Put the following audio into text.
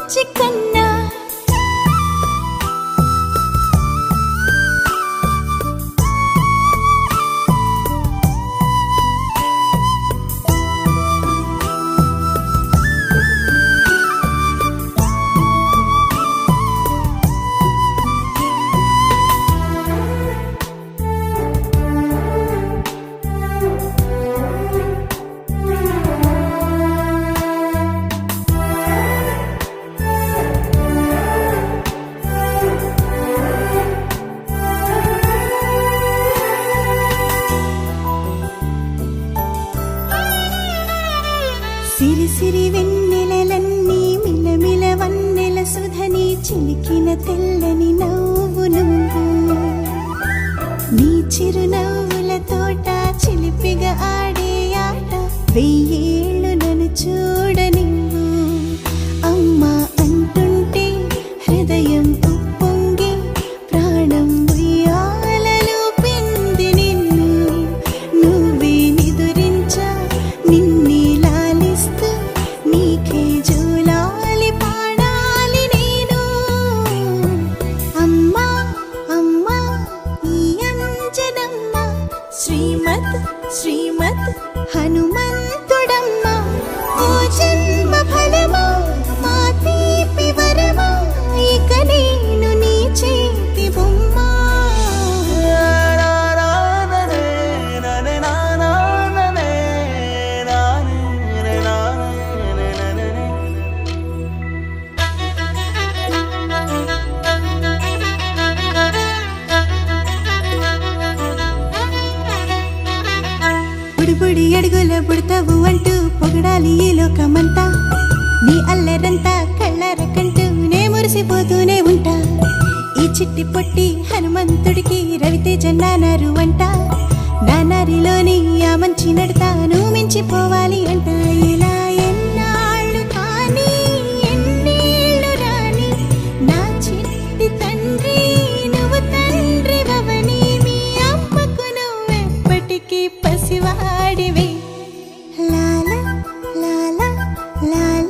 బుజ్జి కన్నా సిరి సిరి వెన్నెలలన్నీ మిలమిల వన్నెల సుధని చిలికిన తెల్లని నవ్వు నువ్వు నీ చిరునవ్వుల తోట చిలిపిగా ఆడే ఆట వెయ్యేళ్ళు నన్ను చూడనివ్వు అమ్మా అంటుంటే హృదయం ఉప్పొంగి ప్రాణం ఉయ్యాలలో పింది నిన్ను నువ్వే నిదురించా నిన్నే నీకే జూలాలి పాడాలి నేను అమ్మా అమ్మా ఈ అంజనమ్మ శ్రీమత్ శ్రీమత్ హనుమంతుడమ్మ ఓ జన్మ ఫలమా మా తీపి వరమా ఇక నేను నీ చేతి బొమ్మ బుడి అడుగుల బుడతావు అంటూ పొగడాలి ఈ లోకమంతా నీ అల్లరంతా కళ్ళారకంటూ నే మురిసిపోతూనే ఉంటా ఈ చిట్టి పొట్టి హనుమంతుడికి రవితేజ నానారు అంట నానారిలోని ఆ మంచి నడతాను మించిపోవాలి అంట ఇలా ఎన్నాళ్ళు కానీ ఎన్నేళ్ళు రాని నా చిట్టి తండ్రి నువ్వు తండ్రి వవని మీ అమ్మకు నువ్వెప్పటికీ పసివాడివి లాలా లాలా లాలా